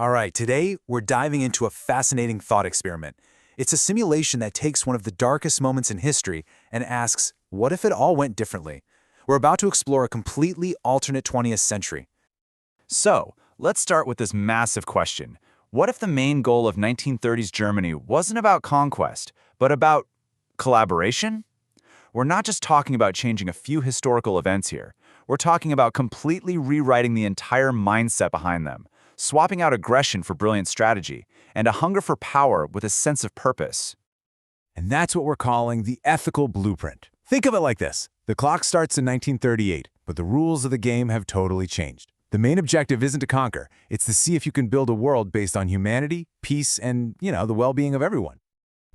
All right, today we're diving into a fascinating thought experiment. It's a simulation that takes one of the darkest moments in history and asks, what if it all went differently? We're about to explore a completely alternate 20th century. So, let's start with this massive question. What if the main goal of 1930s Germany wasn't about conquest, but about collaboration? We're not just talking about changing a few historical events here. We're talking about completely rewriting the entire mindset behind them, swapping out aggression for brilliant strategy, and a hunger for power with a sense of purpose. And that's what we're calling the ethical blueprint. Think of it like this. The clock starts in 1938, but the rules of the game have totally changed. The main objective isn't to conquer, it's to see if you can build a world based on humanity, peace, and, the well-being of everyone.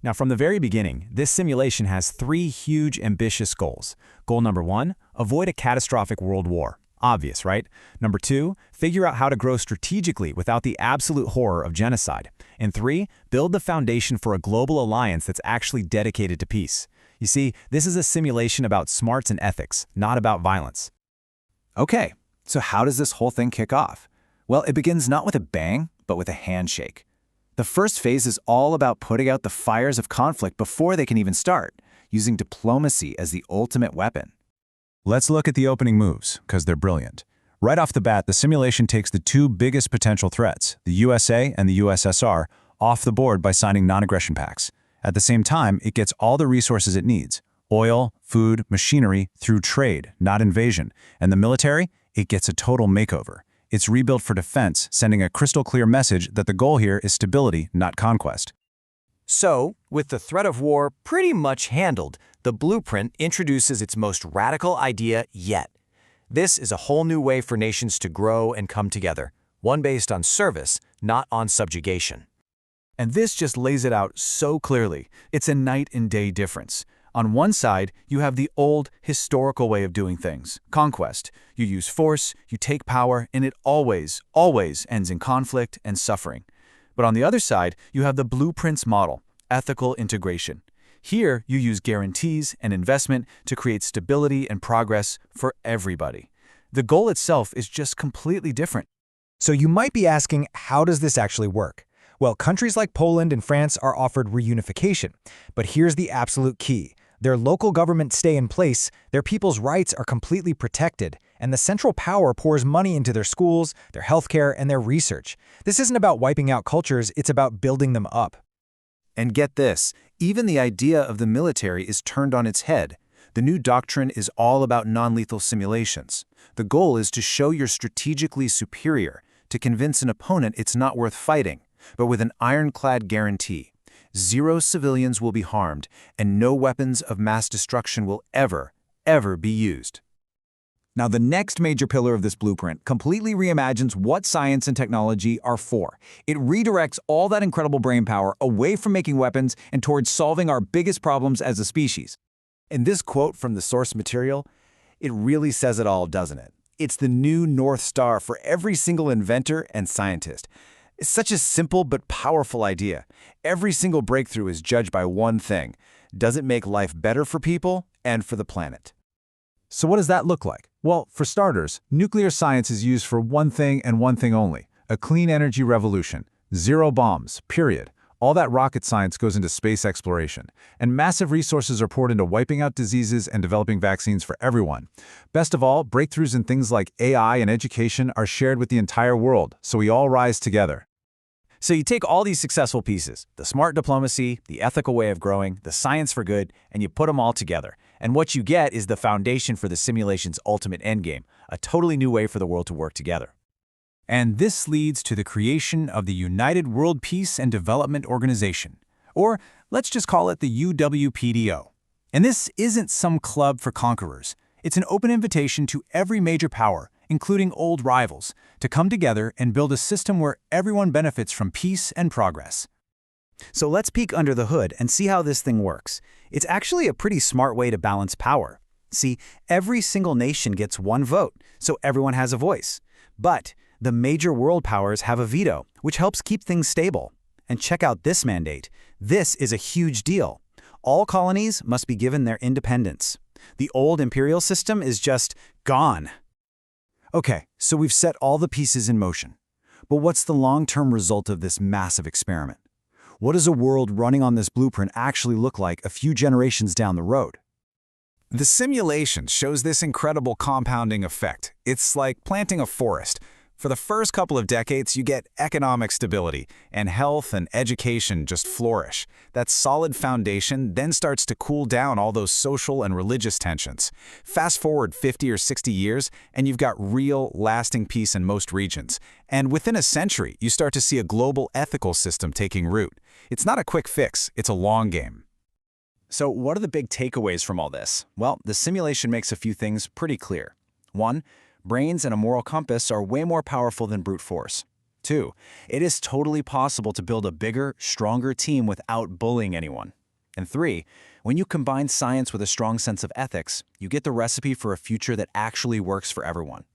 Now, from the very beginning, this simulation has three huge, ambitious goals. Goal number 1, avoid a catastrophic world war. Obvious, right? Number 2, figure out how to grow strategically without the absolute horror of genocide. And 3, build the foundation for a global alliance that's actually dedicated to peace. You see, this is a simulation about smarts and ethics, not about violence. Okay, so how does this whole thing kick off? Well, it begins not with a bang, but with a handshake. The first phase is all about putting out the fires of conflict before they can even start, using diplomacy as the ultimate weapon. Let's look at the opening moves, because they're brilliant. Right off the bat, the simulation takes the two biggest potential threats, the USA and the USSR, off the board by signing non-aggression pacts. At the same time, it gets all the resources it needs: oil, food, machinery, through trade, not invasion. And the military? It gets a total makeover. It's rebuilt for defense, sending a crystal-clear message that the goal here is stability, not conquest. So, with the threat of war pretty much handled, the blueprint introduces its most radical idea yet. This is a whole new way for nations to grow and come together, one based on service, not on subjugation. And this just lays it out so clearly. It's a night and day difference. On one side, you have the old, historical way of doing things, conquest. You use force, you take power, and it always ends in conflict and suffering. But on the other side, you have the blueprint's model, ethical integration. Here, you use guarantees and investment to create stability and progress for everybody. The goal itself is just completely different. So you might be asking, how does this actually work? Well, countries like Poland and France are offered reunification. But here's the absolute key. Their local governments stay in place, their people's rights are completely protected, and the central power pours money into their schools, their healthcare, and their research. This isn't about wiping out cultures, it's about building them up. And get this, even the idea of the military is turned on its head. The new doctrine is all about non-lethal simulations. The goal is to show you're strategically superior, to convince an opponent it's not worth fighting, but with an ironclad guarantee. 0 civilians will be harmed, and no weapons of mass destruction will ever be used. Now, the next major pillar of this blueprint completely reimagines what science and technology are for. It redirects all that incredible brainpower away from making weapons and towards solving our biggest problems as a species. And this quote from the source material, it really says it all, doesn't it? It's the new North Star for every single inventor and scientist. It's such a simple but powerful idea. Every single breakthrough is judged by one thing. Does it make life better for people and for the planet? So what does that look like? Well, for starters, nuclear science is used for one thing and one thing only: a clean energy revolution. 0 bombs, period. All that rocket science goes into space exploration, and massive resources are poured into wiping out diseases and developing vaccines for everyone. Best of all, breakthroughs in things like AI and education are shared with the entire world, so we all rise together. So you take all these successful pieces, the smart diplomacy, the ethical way of growing, the science for good, and you put them all together. And what you get is the foundation for the simulation's ultimate endgame, a totally new way for the world to work together. And this leads to the creation of the United World Peace and Development Organization, or let's just call it the UWPDO. And this isn't some club for conquerors. It's an open invitation to every major power, including old rivals, to come together and build a system where everyone benefits from peace and progress. So let's peek under the hood and see how this thing works. It's actually a pretty smart way to balance power. See, every single nation gets one vote, so everyone has a voice. But the major world powers have a veto, which helps keep things stable. And check out this mandate. This is a huge deal. All colonies must be given their independence. The old imperial system is just gone. Okay, so we've set all the pieces in motion. But what's the long-term result of this massive experiment? What does a world running on this blueprint actually look like a few generations down the road? The simulation shows this incredible compounding effect. It's like planting a forest. For the first couple of decades, you get economic stability, and health and education just flourish. That solid foundation then starts to cool down all those social and religious tensions. Fast forward 50 or 60 years, and you've got real, lasting peace in most regions. And within a century, you start to see a global ethical system taking root. It's not a quick fix, it's a long game. So what are the big takeaways from all this? Well, the simulation makes a few things pretty clear. 1. Brains and a moral compass are way more powerful than brute force. 2. It is totally possible to build a bigger, stronger team without bullying anyone. And 3. When you combine science with a strong sense of ethics, you get the recipe for a future that actually works for everyone.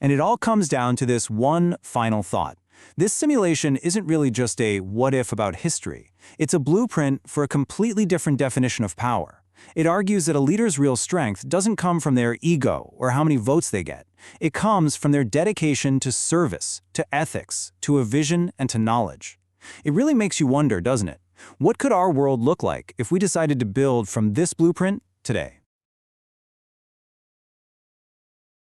And it all comes down to this one final thought. This simulation isn't really just a what-if about history. It's a blueprint for a completely different definition of power. It argues that a leader's real strength doesn't come from their ego or how many votes they get. It comes from their dedication to service, to ethics, to a vision, and to knowledge. It really makes you wonder, doesn't it? What could our world look like if we decided to build from this blueprint today?